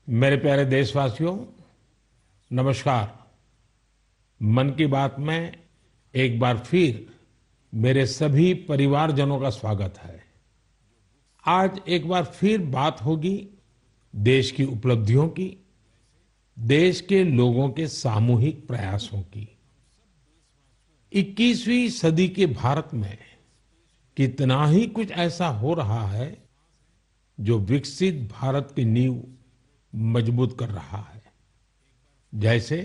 मेरे प्यारे देशवासियों, नमस्कार। मन की बात में एक बार फिर मेरे सभी परिवारजनों का स्वागत है। आज एक बार फिर बात होगी देश की उपलब्धियों की, देश के लोगों के सामूहिक प्रयासों की। 21वीं सदी के भारत में कितना ही कुछ ऐसा हो रहा है जो विकसित भारत की नींव मजबूत कर रहा है। जैसे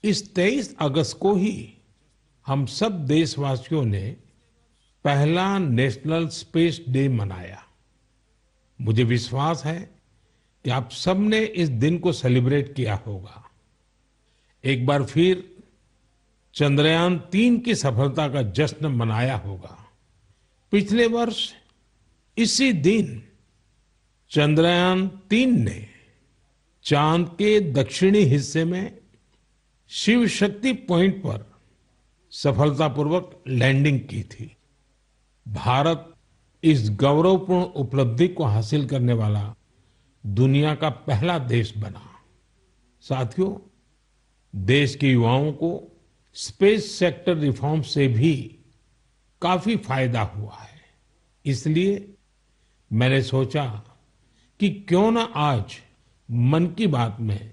इस 23 अगस्त को ही हम सब देशवासियों ने पहला नेशनल स्पेस डे मनाया। मुझे विश्वास है कि आप सबने इस दिन को सेलिब्रेट किया होगा। एक बार फिर चंद्रयान 3 की सफलता का जश्न मनाया होगा। पिछले वर्ष इसी दिन चंद्रयान 3 ने चांद के दक्षिणी हिस्से में शिव शक्ति पॉइंट पर सफलतापूर्वक लैंडिंग की थी। भारत इस गौरवपूर्ण उपलब्धि को हासिल करने वाला दुनिया का पहला देश बना। साथियों, देश के युवाओं को स्पेस सेक्टर रिफॉर्म से भी काफी फायदा हुआ है। इसलिए मैंने सोचा कि क्यों ना आज मन की बात में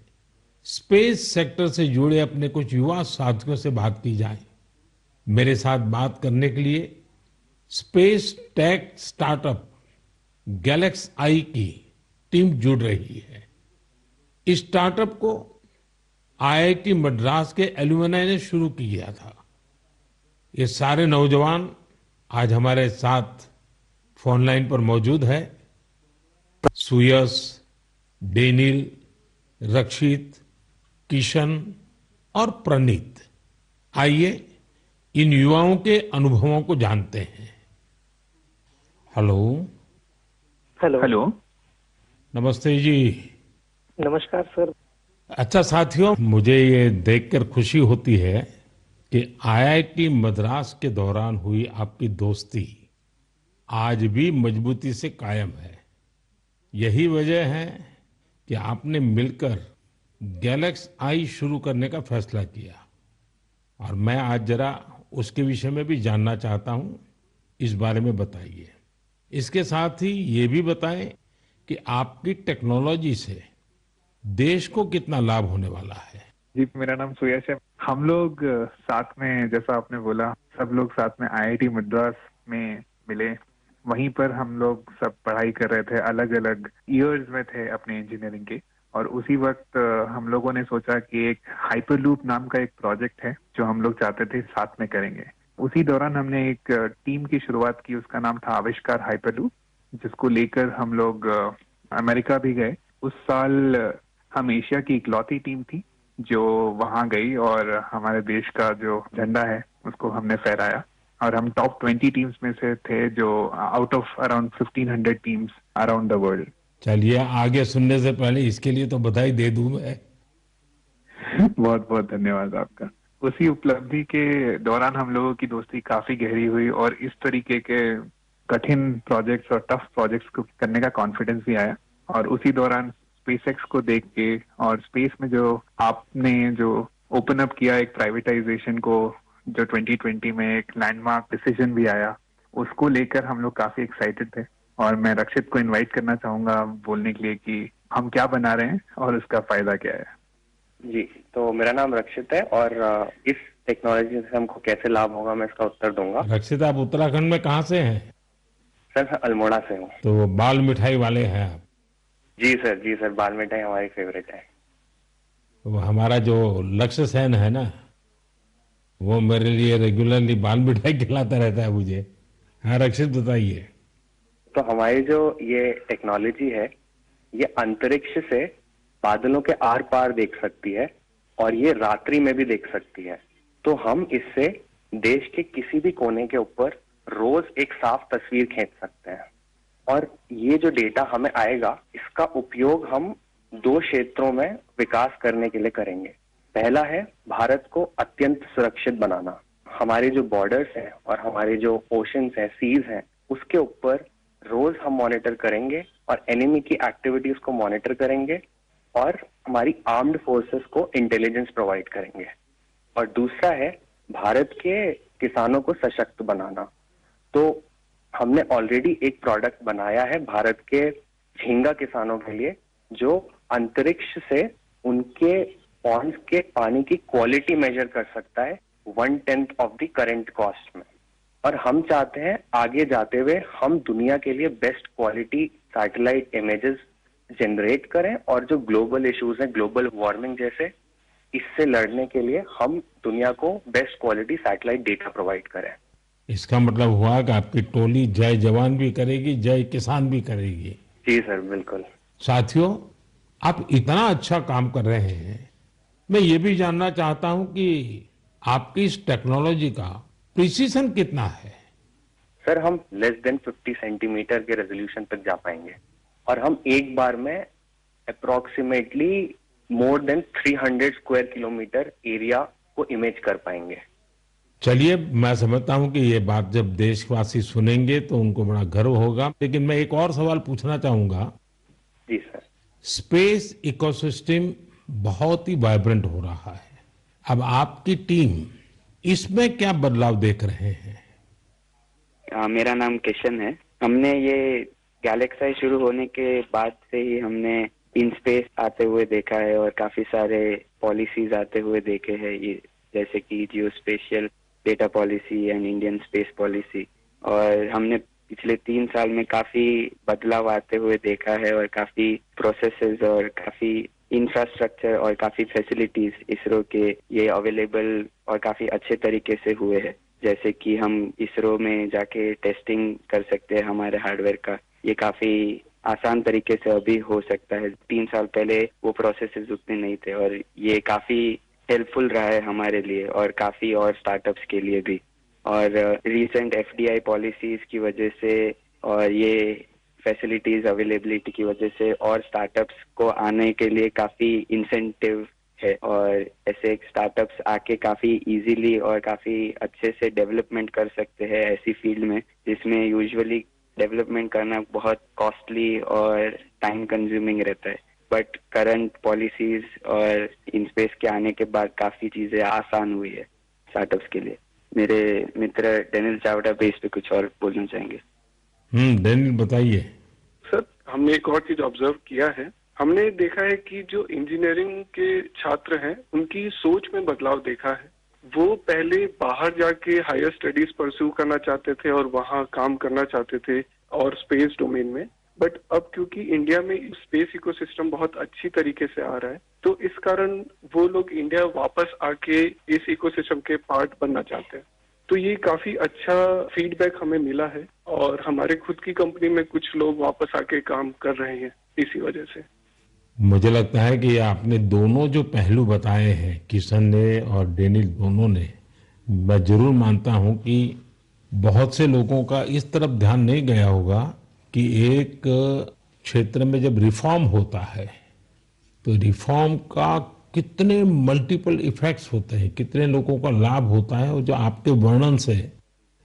स्पेस सेक्टर से जुड़े अपने कुछ युवा साथियों से बात की जाए। मेरे साथ बात करने के लिए स्पेस टेक स्टार्टअप गैलेक्स आई की टीम जुड़ रही है। इस स्टार्टअप को आईआईटी मद्रास के एलुमनाई ने शुरू किया था। ये सारे नौजवान आज हमारे साथ फोन लाइन पर मौजूद है। सुयश, डेनिल, रक्षित, किशन और प्रणीत। आइए इन युवाओं के अनुभवों को जानते हैं। हेलो। हेलो। हेलो। नमस्ते जी। नमस्कार सर। अच्छा साथियों, मुझे ये देखकर खुशी होती है कि आईआईटी मद्रास के दौरान हुई आपकी दोस्ती आज भी मजबूती से कायम है। यही वजह है कि आपने मिलकर गैलेक्स आई शुरू करने का फैसला किया। और मैं आज जरा उसके विषय में भी जानना चाहता हूं। इस बारे में बताइए। इसके साथ ही ये भी बताएं कि आपकी टेक्नोलॉजी से देश को कितना लाभ होने वाला है। जी, मेरा नाम सुयश है। हम लोग साथ में, जैसा आपने बोला, सब लोग साथ में आईआईटी मद्रास में मिले। वहीं पर हम लोग सब पढ़ाई कर रहे थे, अलग अलग ईयर्स में थे अपने इंजीनियरिंग के। और उसी वक्त हम लोगों ने सोचा कि एक हाइपरलूप नाम का एक प्रोजेक्ट है जो हम लोग चाहते थे साथ में करेंगे। उसी दौरान हमने एक टीम की शुरुआत की, उसका नाम था आविष्कार हाइपरलूप, जिसको लेकर हम लोग अमेरिका भी गए। उस साल हम एशिया की इकलौती टीम थी जो वहां गई और हमारे देश का जो झंडा है उसको हमने फहराया। और हम टॉप 20 टीम्स में से थे, जो out of around 1500 teams around the world. चलिए, आगे सुनने से पहले इसके लिए तो बधाई दे दूं मैं। बहुत बहुत धन्यवाद आपका। उसी उपलब्धि के दौरान हम लोगों की दोस्ती काफी गहरी हुई और इस तरीके के कठिन प्रोजेक्ट्स और टफ प्रोजेक्ट्स को करने का कॉन्फिडेंस भी आया। और उसी दौरान स्पेसएक्स को देख के और स्पेस में जो आपने जो ओपन अप किया एक प्राइवेटाइजेशन को, जो 2020 में एक लैंडमार्क डिसीजन भी आया, उसको लेकर हम लोग काफी एक्साइटेड थे। और मैं रक्षित को इनवाइट करना चाहूंगा बोलने के लिए कि हम क्या बना रहे हैं और उसका फायदा क्या है। जी, तो मेरा नाम रक्षित है और इस टेक्नोलॉजी से हमको कैसे लाभ होगा मैं इसका उत्तर दूंगा। रक्षित, आप उत्तराखंड में कहाँ से हैं? सर, मैं अल्मोड़ा से हूँ। तो बाल मिठाई वाले हैं आप? जी सर, जी सर, बाल मिठाई हमारी फेवरेट है। तो हमारा जो लक्ष्य सेन है ना, वो मेरे लिए रेगुलरली बाल मिठाई खिलाता रहता है मुझे। हाँ रक्षित, बताइए। तो हमारी जो ये टेक्नोलॉजी है, ये अंतरिक्ष से बादलों के आर पार देख सकती है और ये रात्रि में भी देख सकती है। तो हम इससे देश के किसी भी कोने के ऊपर रोज एक साफ तस्वीर खींच सकते हैं। और ये जो डेटा हमें आएगा, इसका उपयोग हम दो क्षेत्रों में विकास करने के लिए करेंगे। पहला है भारत को अत्यंत सुरक्षित बनाना। हमारे जो बॉर्डर्स हैं और हमारे जो ओशंस हैं, सीज हैं, उसके ऊपर रोज हम मॉनिटर करेंगे और एनिमी की एक्टिविटीज को मॉनिटर करेंगे और हमारी आर्म्ड फोर्सेस को इंटेलिजेंस प्रोवाइड करेंगे। और दूसरा है भारत के किसानों को सशक्त बनाना। तो हमने ऑलरेडी एक प्रोडक्ट बनाया है भारत के झींगा किसानों के लिए, जो अंतरिक्ष से उनके पॉन्ड्स के पानी की क्वालिटी मेजर कर सकता है 1/10 ऑफ द करंट कॉस्ट में। और हम चाहते हैं आगे जाते हुए हम दुनिया के लिए best quality satellite images generate करें, और जो ग्लोबल इश्यूज हैं, ग्लोबल वार्मिंग जैसे, इससे लड़ने के लिए हम दुनिया को best quality satellite data provide करें। इसका मतलब हुआ कि आपकी टोली जय जवान भी करेगी, जय किसान भी करेगी। जी सर, बिल्कुल। साथियों, आप इतना अच्छा काम कर रहे हैं, मैं ये भी जानना चाहता हूं कि आपकी इस टेक्नोलॉजी का प्रिसीजन कितना है? सर, हम लेस देन 50 सेंटीमीटर के रेजोल्यूशन तक जा पाएंगे, और हम एक बार में approximately more than 300 square kilometre area को इमेज कर पाएंगे। चलिए, मैं समझता हूं कि ये बात जब देशवासी सुनेंगे तो उनको बड़ा गर्व होगा। लेकिन मैं एक और सवाल पूछना चाहूंगा। जी सर। स्पेस इकोसिस्टम बहुत ही वाइब्रेंट हो रहा है। अब आपकी टीम इसमें क्या बदलाव देख रहे हैं? मेरा नाम किशन है। हमने ये गैलेक्साई शुरू होने के बाद से ही हमने इन स्पेस आते हुए देखा है और काफी सारे पॉलिसीज आते हुए देखे हैं, ये जैसे कि geo spatial data policy and Indian space policy. और हमने पिछले 3 साल में काफी बदलाव आते हुए देखा है और काफी प्रोसेसेस और काफी इंफ्रास्ट्रक्चर और काफी फैसिलिटीज इसरो के ये अवेलेबल और काफी अच्छे तरीके से हुए हैं। जैसे कि हम इसरो में जाके टेस्टिंग कर सकते हैं हमारे हार्डवेयर का, ये काफी आसान तरीके से अभी हो सकता है। 3 साल पहले वो प्रोसेसेस उतने नहीं थे, और ये काफी हेल्पफुल रहा है हमारे लिए और काफी और स्टार्टअप्स के लिए भी। और रिसेंट एफडीआई पॉलिसीज की वजह से और ये फैसिलिटीज अवेलेबिलिटी की वजह से और स्टार्टअप्स को आने के लिए काफी इंसेंटिव है, और ऐसे स्टार्टअप्स आके काफी इजीली और काफी अच्छे से डेवलपमेंट कर सकते हैं ऐसी फील्ड में जिसमें यूजुअली डेवलपमेंट करना बहुत कॉस्टली और टाइम कंज्यूमिंग रहता है। बट करंट पॉलिसीज और इन स्पेस के आने के बाद काफी चीजें आसान हुई है स्टार्टअप्स के लिए। मेरे मित्र डेनियल चावड़ा भी इस पे कुछ और बोलना चाहेंगे। डेनियल बताइए। सर, हमने एक और चीज ऑब्जर्व किया है। हमने देखा है कि जो इंजीनियरिंग के छात्र हैं उनकी सोच में बदलाव देखा है। वो पहले बाहर जाके हायर स्टडीज परस्यू करना चाहते थे और वहाँ काम करना चाहते थे और स्पेस डोमेन में, बट अब क्योंकि इंडिया में स्पेस इकोसिस्टम बहुत अच्छी तरीके से आ रहा है, तो इस कारण वो लोग इंडिया वापस आके इस इकोसिस्टम के पार्ट बनना चाहते हैं। तो ये काफी अच्छा फीडबैक हमें मिला है, और हमारे खुद की कंपनी में कुछ लोग वापस आके काम कर रहे हैं इसी वजह से। मुझे लगता है कि आपने दोनों जो पहलू बताए हैं, किशन ने और डेनियल दोनों ने, मैं जरूर मानता हूं कि बहुत से लोगों का इस तरफ ध्यान नहीं गया होगा कि एक क्षेत्र में जब रिफॉर्म होता है तो रिफॉर्म का कितने मल्टीपल इफेक्ट्स होते हैं, कितने लोगों का लाभ होता है, और जो आपके वर्णन से,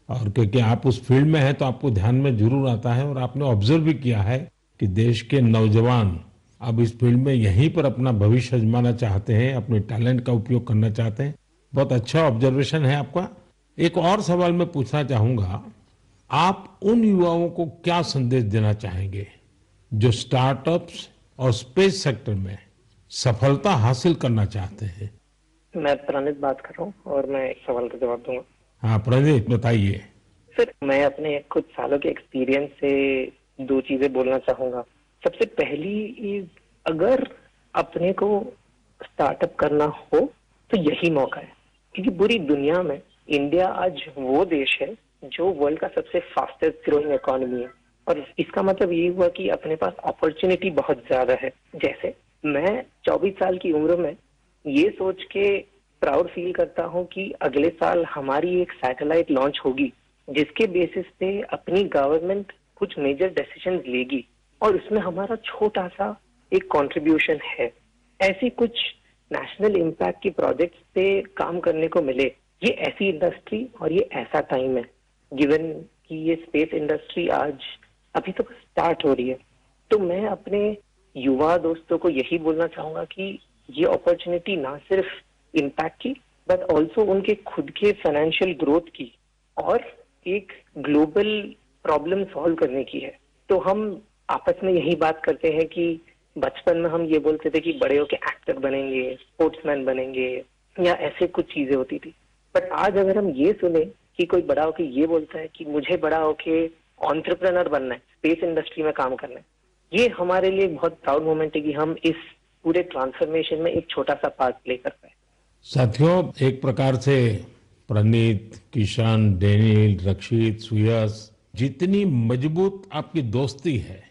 और क्योंकि आप उस फील्ड में हैं तो आपको ध्यान में जरूर आता है, और आपने ऑब्जर्व भी किया है कि देश के नौजवान अब इस फील्ड में यहीं पर अपना भविष्य आजमाना चाहते हैं, अपने टैलेंट का उपयोग करना चाहते हैं। बहुत अच्छा ऑब्जर्वेशन है आपका। एक और सवाल मैं पूछना चाहूंगा, आप उन युवाओं को क्या संदेश देना चाहेंगे जो स्टार्टअप्स और स्पेस सेक्टर में सफलता हासिल करना चाहते हैं? मैं प्रणीत बात कर रहा हूँ और मैं एक सवाल का जवाब दूंगा। हाँ प्रणीत, बताइए। सर, मैं अपने कुछ सालों के एक्सपीरियंस से 2 चीजें बोलना चाहूंगा। सबसे पहली इज, अगर अपने को स्टार्टअप करना हो तो यही मौका है, क्योंकि पूरी दुनिया में इंडिया आज वो देश है जो वर्ल्ड का सबसे फास्टेस्ट ग्रोइंग इकोनॉमी है, और इसका मतलब ये हुआ कि अपने पास अपॉर्चुनिटी बहुत ज्यादा है। जैसे मैं 24 साल की उम्र में ये सोच के प्राउड फील करता हूँ कि अगले साल हमारी एक सैटेलाइट लॉन्च होगी जिसके बेसिस पे अपनी गवर्नमेंट कुछ मेजर डिसीजंस लेगी और उसमें हमारा छोटा सा एक कंट्रीब्यूशन है। ऐसी कुछ नेशनल इम्पैक्ट की प्रोजेक्ट्स पे काम करने को मिले, ये ऐसी इंडस्ट्री और ये ऐसा टाइम है, गिवन कि ये स्पेस इंडस्ट्री आज अभी तो स्टार्ट हो रही है। तो मैं अपने युवा दोस्तों को यही बोलना चाहूंगा कि ये अपॉर्चुनिटी ना सिर्फ इम्पैक्ट की बट ऑल्सो उनके खुद के फाइनेंशियल ग्रोथ की और एक ग्लोबल प्रॉब्लम सॉल्व करने की है। तो हम आपस में यही बात करते हैं कि बचपन में हम ये बोलते थे कि बड़े होके एक्टर बनेंगे, स्पोर्ट्समैन बनेंगे या ऐसे कुछ चीजें होती थी। बट आज अगर हम ये सुने कि कोई बड़ा होके ये बोलता है कि मुझे बड़ा होके एंटरप्रेन्योर बनना है, स्पेस इंडस्ट्री में काम करना है, ये हमारे लिए बहुत प्राउड मोमेंट है कि हम इस पूरे ट्रांसफॉर्मेशन में एक छोटा सा पार्ट प्ले कर पाए। साथियों, एक प्रकार से प्रणीत, किशन, डेनिल, रक्षित, सुयस, जितनी मजबूत आपकी दोस्ती है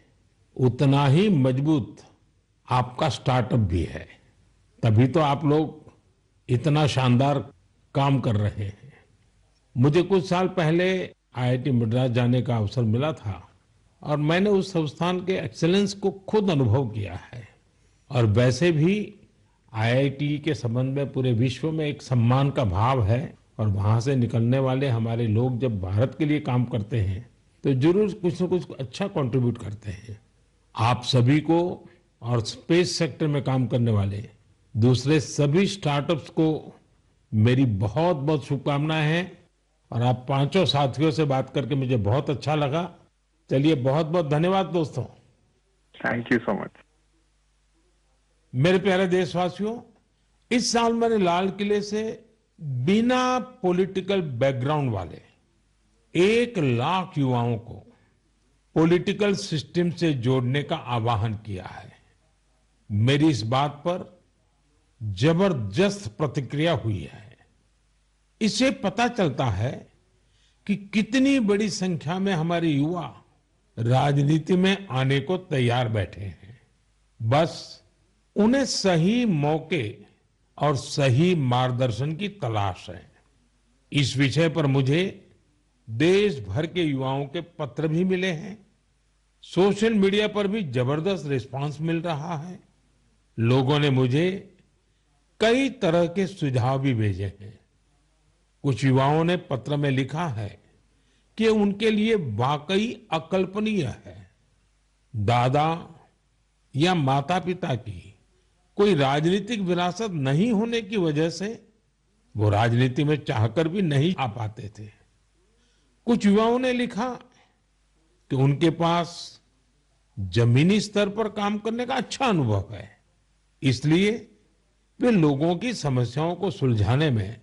उतना ही मजबूत आपका स्टार्टअप भी है। तभी तो आप लोग इतना शानदार काम कर रहे हैं। मुझे कुछ साल पहले आईआईटी मद्रास जाने का अवसर मिला था और मैंने उस संस्थान के एक्सीलेंस को खुद अनुभव किया है। और वैसे भी आईआईटी के संबंध में पूरे विश्व में एक सम्मान का भाव है और वहां से निकलने वाले हमारे लोग जब भारत के लिए काम करते हैं तो जरूर कुछ न कुछ अच्छा कंट्रीब्यूट करते हैं। आप सभी को और स्पेस सेक्टर में काम करने वाले दूसरे सभी स्टार्टअप्स को मेरी बहुत बहुत शुभकामनाएं हैं। और आप पांचों साथियों से बात करके मुझे बहुत अच्छा लगा। चलिए, बहुत बहुत धन्यवाद दोस्तों। Thank you so much. मेरे प्यारे देशवासियों, इस साल मैंने लाल किले से बिना पॉलिटिकल बैकग्राउंड वाले 1 लाख युवाओं को पॉलिटिकल सिस्टम से जोड़ने का आह्वान किया है। मेरी इस बात पर जबरदस्त प्रतिक्रिया हुई है। इससे पता चलता है कि कितनी बड़ी संख्या में हमारे युवा राजनीति में आने को तैयार बैठे हैं। बस उन्हें सही मौके और सही मार्गदर्शन की तलाश है। इस विषय पर मुझे देश भर के युवाओं के पत्र भी मिले हैं। सोशल मीडिया पर भी जबरदस्त रिस्पांस मिल रहा है। लोगों ने मुझे कई तरह के सुझाव भी भेजे हैं। कुछ युवाओं ने पत्र में लिखा है कि उनके लिए वाकई अकल्पनीय है दादा या माता पिता की कोई राजनीतिक विरासत नहीं होने की वजह से वो राजनीति में चाहकर भी नहीं आ पाते थे। कुछ युवाओं ने लिखा कि उनके पास जमीनी स्तर पर काम करने का अच्छा अनुभव है, इसलिए वे लोगों की समस्याओं को सुलझाने में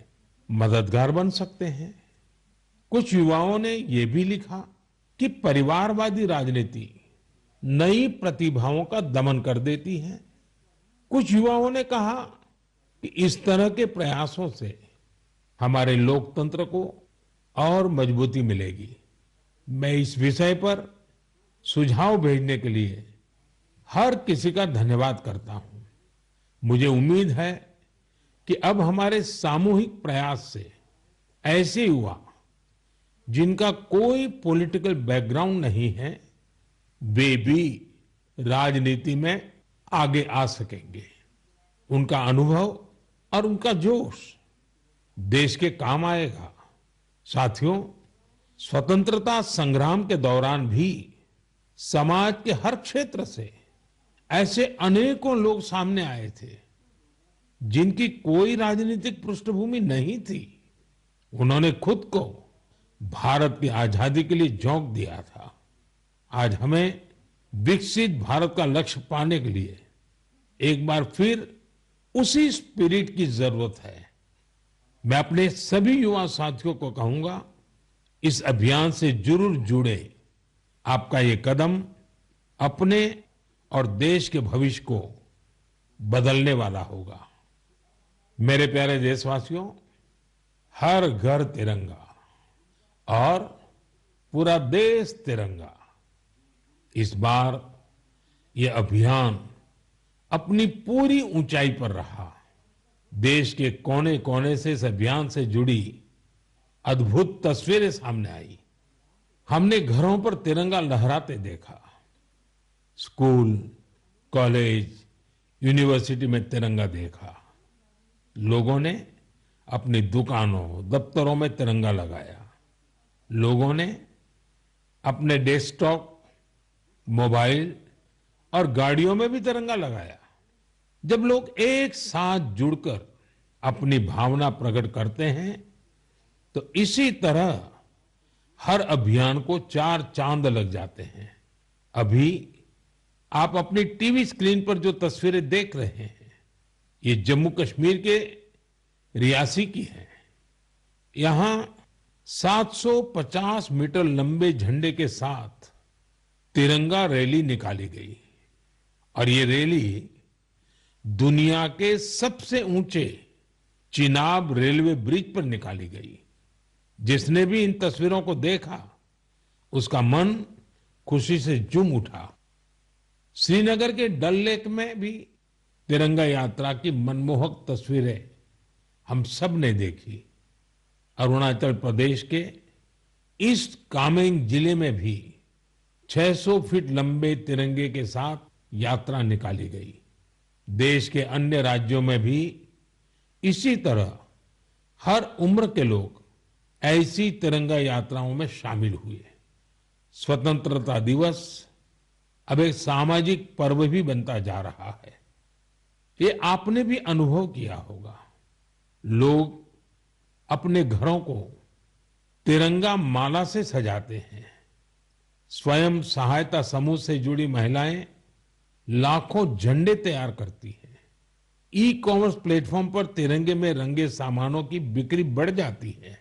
मददगार बन सकते हैं। कुछ युवाओं ने यह भी लिखा कि परिवारवादी राजनीति नई प्रतिभाओं का दमन कर देती है। कुछ युवाओं ने कहा कि इस तरह के प्रयासों से हमारे लोकतंत्र को और मजबूती मिलेगी। मैं इस विषय पर सुझाव भेजने के लिए हर किसी का धन्यवाद करता हूं। मुझे उम्मीद है कि अब हमारे सामूहिक प्रयास से ऐसे युवा जिनका कोई पॉलिटिकल बैकग्राउंड नहीं है वे भी राजनीति में आगे आ सकेंगे। उनका अनुभव और उनका जोश देश के काम आएगा। साथियों, स्वतंत्रता संग्राम के दौरान भी समाज के हर क्षेत्र से ऐसे अनेकों लोग सामने आए थे जिनकी कोई राजनीतिक पृष्ठभूमि नहीं थी। उन्होंने खुद को भारत की आजादी के लिए झोंक दिया था। आज हमें विकसित भारत का लक्ष्य पाने के लिए एक बार फिर उसी स्पिरिट की जरूरत है। मैं अपने सभी युवा साथियों को कहूंगा, इस अभियान से जरूर जुड़े। आपका ये कदम अपने और देश के भविष्य को बदलने वाला होगा। मेरे प्यारे देशवासियों, हर घर तिरंगा और पूरा देश तिरंगा। इस बार ये अभियान अपनी पूरी ऊंचाई पर रहा। देश के कोने कोने से इस अभियान से जुड़ी अद्भुत तस्वीरें सामने आई। हमने घरों पर तिरंगा लहराते देखा, स्कूल, कॉलेज, यूनिवर्सिटी में तिरंगा देखा। लोगों ने अपनी दुकानों, दफ्तरों में तिरंगा लगाया। लोगों ने अपने डेस्कटॉप, मोबाइल और गाड़ियों में भी तिरंगा लगाया। जब लोग एक साथ जुड़कर अपनी भावना प्रकट करते हैं तो इसी तरह हर अभियान को 4 चांद लग जाते हैं। अभी आप अपनी टीवी स्क्रीन पर जो तस्वीरें देख रहे हैं, ये जम्मू कश्मीर के रियासी की है। यहां 750 मीटर लंबे झंडे के साथ तिरंगा रैली निकाली गई और ये रैली दुनिया के सबसे ऊंचे चिनाब रेलवे ब्रिज पर निकाली गई। जिसने भी इन तस्वीरों को देखा उसका मन खुशी से झूम उठा। श्रीनगर के डल लेक में भी तिरंगा यात्रा की मनमोहक तस्वीरें हम सब ने देखी। अरुणाचल प्रदेश के ईस्ट कामेंग जिले में भी 600 फीट लंबे तिरंगे के साथ यात्रा निकाली गई। देश के अन्य राज्यों में भी इसी तरह हर उम्र के लोग ऐसी तिरंगा यात्राओं में शामिल हुए। स्वतंत्रता दिवस अब एक सामाजिक पर्व भी बनता जा रहा है। ये आपने भी अनुभव किया होगा। लोग अपने घरों को तिरंगा माला से सजाते हैं। स्वयं सहायता समूह से जुड़ी महिलाएं लाखों झंडे तैयार करती हैं। ई कॉमर्स प्लेटफॉर्म पर तिरंगे में रंगे सामानों की बिक्री बढ़ जाती है।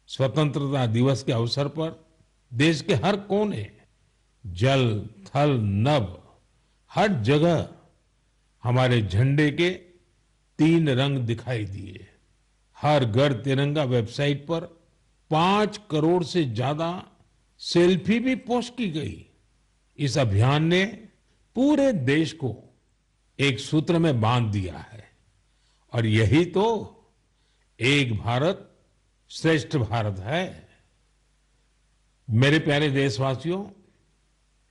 स्वतंत्रता दिवस के अवसर पर देश के हर कोने, जल, थल, नभ, हर जगह हमारे झंडे के 3 रंग दिखाई दिए। हर घर तिरंगा वेबसाइट पर 5 करोड़ से ज्यादा सेल्फी भी पोस्ट की गई। इस अभियान ने पूरे देश को एक सूत्र में बांध दिया है और यही तो एक भारत श्रेष्ठ भारत है। मेरे प्यारे देशवासियों,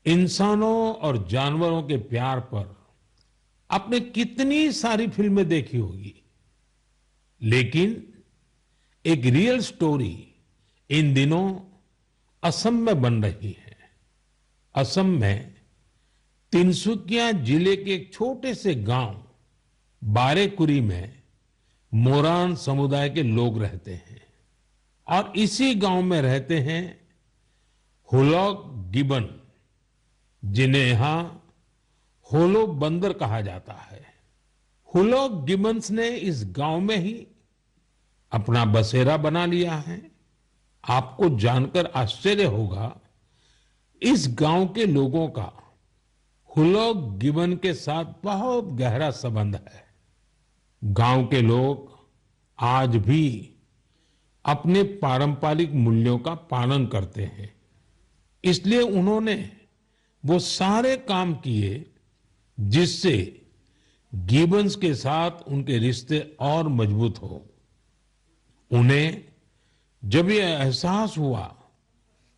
इंसानों और जानवरों के प्यार पर आपने कितनी सारी फिल्में देखी होगी, लेकिन एक रियल स्टोरी इन दिनों असम में बन रही है। असम में तिनसुकिया जिले के एक छोटे से गांव बारेकुरी में मोरान समुदाय के लोग रहते हैं और इसी गांव में रहते हैं हुलॉक गिबन, जिन्हें यहां होलो बंदर कहा जाता है। हुलॉक गिबन्स ने इस गांव में ही अपना बसेरा बना लिया है। आपको जानकर आश्चर्य होगा, इस गांव के लोगों का हुलॉक गिबन के साथ बहुत गहरा संबंध है। गांव के लोग आज भी अपने पारंपरिक मूल्यों का पालन करते हैं, इसलिए उन्होंने वो सारे काम किए जिससे गिबन्स के साथ उनके रिश्ते और मजबूत हो। उन्हें जब ये एहसास हुआ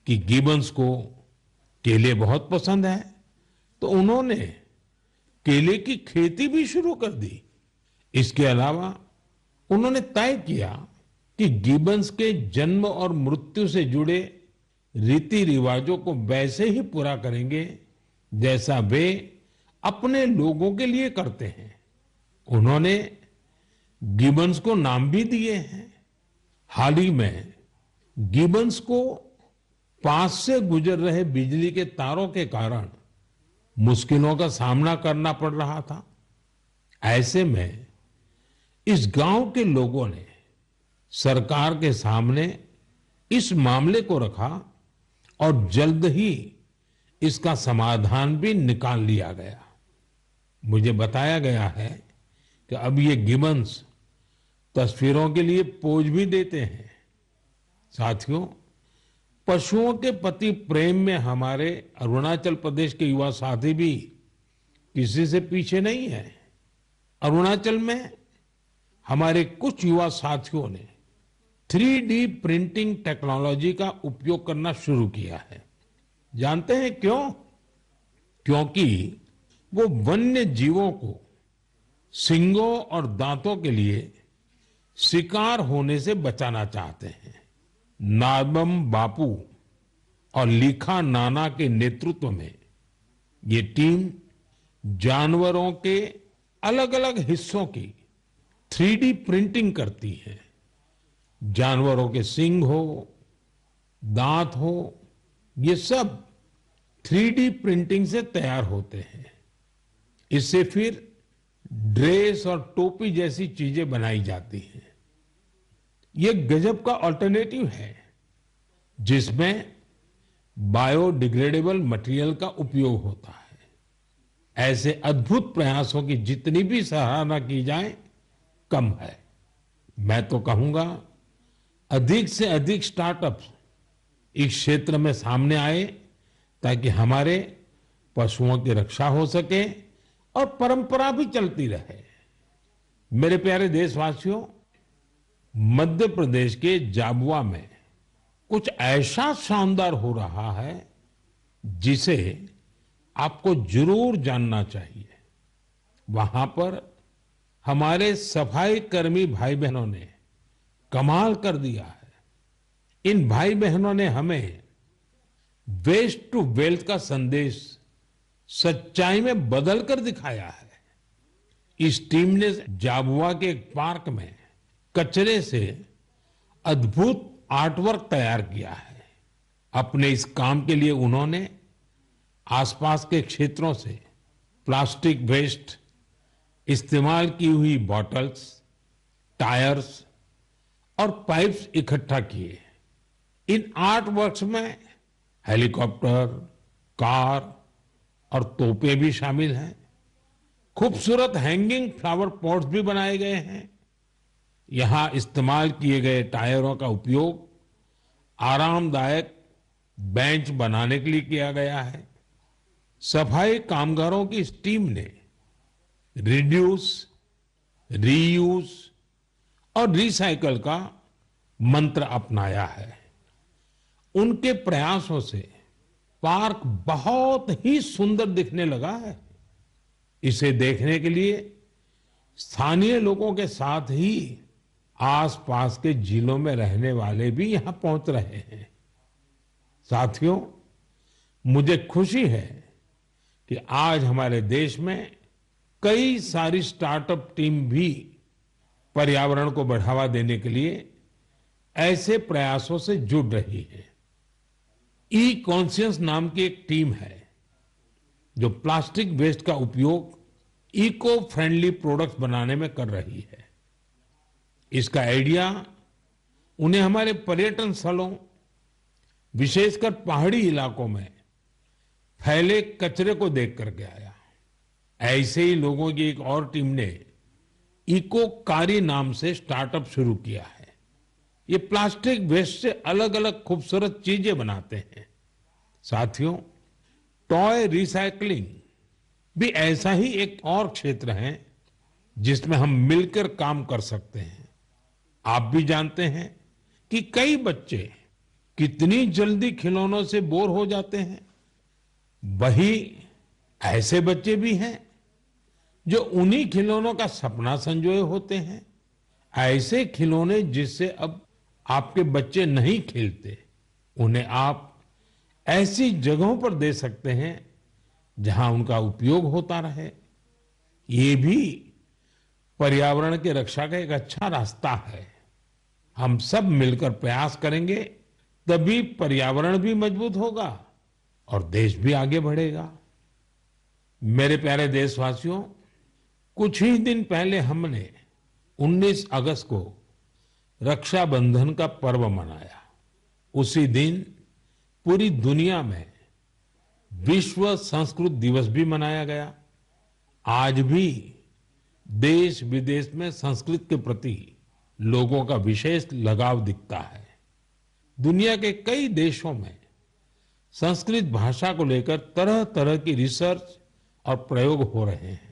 कि गिबन्स को केले बहुत पसंद है, तो उन्होंने केले की खेती भी शुरू कर दी। इसके अलावा उन्होंने तय किया कि गिबन्स के जन्म और मृत्यु से जुड़े रीति रिवाजों को वैसे ही पूरा करेंगे जैसा वे अपने लोगों के लिए करते हैं। उन्होंने गिबन्स को नाम भी दिए हैं। हाल ही में गिबन्स को पास से गुजर रहे बिजली के तारों के कारण मुश्किलों का सामना करना पड़ रहा था। ऐसे में इस गांव के लोगों ने सरकार के सामने इस मामले को रखा और जल्द ही इसका समाधान भी निकाल लिया गया। मुझे बताया गया है कि अब ये गिबन्स तस्वीरों के लिए पोज भी देते हैं। साथियों, पशुओं के प्रति प्रेम में हमारे अरुणाचल प्रदेश के युवा साथी भी किसी से पीछे नहीं है। अरुणाचल में हमारे कुछ युवा साथियों ने 3D प्रिंटिंग टेक्नोलॉजी का उपयोग करना शुरू किया है। जानते हैं क्यों? क्योंकि वो वन्य जीवों को सींगों और दांतों के लिए शिकार होने से बचाना चाहते हैं। नाबम बापू और लिखा नाना के नेतृत्व में ये टीम जानवरों के अलग अलग हिस्सों की 3D प्रिंटिंग करती है। जानवरों के सींग हो, दांत हो, ये सब 3D प्रिंटिंग से तैयार होते हैं। इससे फिर ड्रेस और टोपी जैसी चीजें बनाई जाती हैं। ये गजब का अल्टरनेटिव है जिसमें बायोडिग्रेडेबल मटेरियल का उपयोग होता है। ऐसे अद्भुत प्रयासों की जितनी भी सराहना की जाए कम है। मैं तो कहूंगा अधिक से अधिक स्टार्टअप्स इस क्षेत्र में सामने आए ताकि हमारे पशुओं की रक्षा हो सके और परंपरा भी चलती रहे। मेरे प्यारे देशवासियों, मध्य प्रदेश के झाबुआ में कुछ ऐसा शानदार हो रहा है जिसे आपको जरूर जानना चाहिए। वहां पर हमारे सफाई कर्मी भाई बहनों ने कमाल कर दिया है। इन भाई बहनों ने हमें वेस्ट टू वेल्थ का संदेश सच्चाई में बदल कर दिखाया है। इस टीम ने झाबुआ के एक पार्क में कचरे से अद्भुत आर्टवर्क तैयार किया है। अपने इस काम के लिए उन्होंने आसपास के क्षेत्रों से प्लास्टिक वेस्ट, इस्तेमाल की हुई बॉटल्स, टायर्स और पाइप्स इकट्ठा किए। इन आर्ट वर्क्स में हेलीकॉप्टर, कार और तोपे भी शामिल हैं। खूबसूरत हैंगिंग फ्लावर पॉट्स भी बनाए गए हैं। यहां इस्तेमाल किए गए टायरों का उपयोग आरामदायक बेंच बनाने के लिए किया गया है। सफाई कामगारों की इस टीम ने रिड्यूस, रीयूज और रिसाइकल का मंत्र अपनाया है। उनके प्रयासों से पार्क बहुत ही सुंदर दिखने लगा है। इसे देखने के लिए स्थानीय लोगों के साथ ही आसपास के जिलों में रहने वाले भी यहां पहुंच रहे हैं। साथियों, मुझे खुशी है कि आज हमारे देश में कई सारी स्टार्टअप टीम भी पर्यावरण को बढ़ावा देने के लिए ऐसे प्रयासों से जुड़ रही है। ई कॉन्शियस नाम की एक टीम है जो प्लास्टिक वेस्ट का उपयोग इको फ्रेंडली प्रोडक्ट्स बनाने में कर रही है। इसका आइडिया उन्हें हमारे पर्यटन स्थलों, विशेषकर पहाड़ी इलाकों में फैले कचरे को देख करके आया। ऐसे ही लोगों की एक और टीम ने इको कारी नाम से स्टार्टअप शुरू किया है। ये प्लास्टिक वेस्ट से अलग अलग खूबसूरत चीजें बनाते हैं। साथियों, टॉय रिसाइकलिंग भी ऐसा ही एक और क्षेत्र है जिसमें हम मिलकर काम कर सकते हैं। आप भी जानते हैं कि कई बच्चे कितनी जल्दी खिलौनों से बोर हो जाते हैं। वही ऐसे बच्चे भी हैं जो उन्हीं खिलौनों का सपना संजोए होते हैं। ऐसे खिलौने जिससे अब आपके बच्चे नहीं खेलते, उन्हें आप ऐसी जगहों पर दे सकते हैं जहां उनका उपयोग होता रहे। ये भी पर्यावरण की रक्षा का एक अच्छा रास्ता है। हम सब मिलकर प्रयास करेंगे तभी पर्यावरण भी मजबूत होगा और देश भी आगे बढ़ेगा। मेरे प्यारे देशवासियों, कुछ ही दिन पहले हमने 19 अगस्त को रक्षाबंधन का पर्व मनाया। उसी दिन पूरी दुनिया में विश्व संस्कृत दिवस भी मनाया गया। आज भी देश विदेश में संस्कृत के प्रति लोगों का विशेष लगाव दिखता है। दुनिया के कई देशों में संस्कृत भाषा को लेकर तरह तरह की रिसर्च और प्रयोग हो रहे हैं।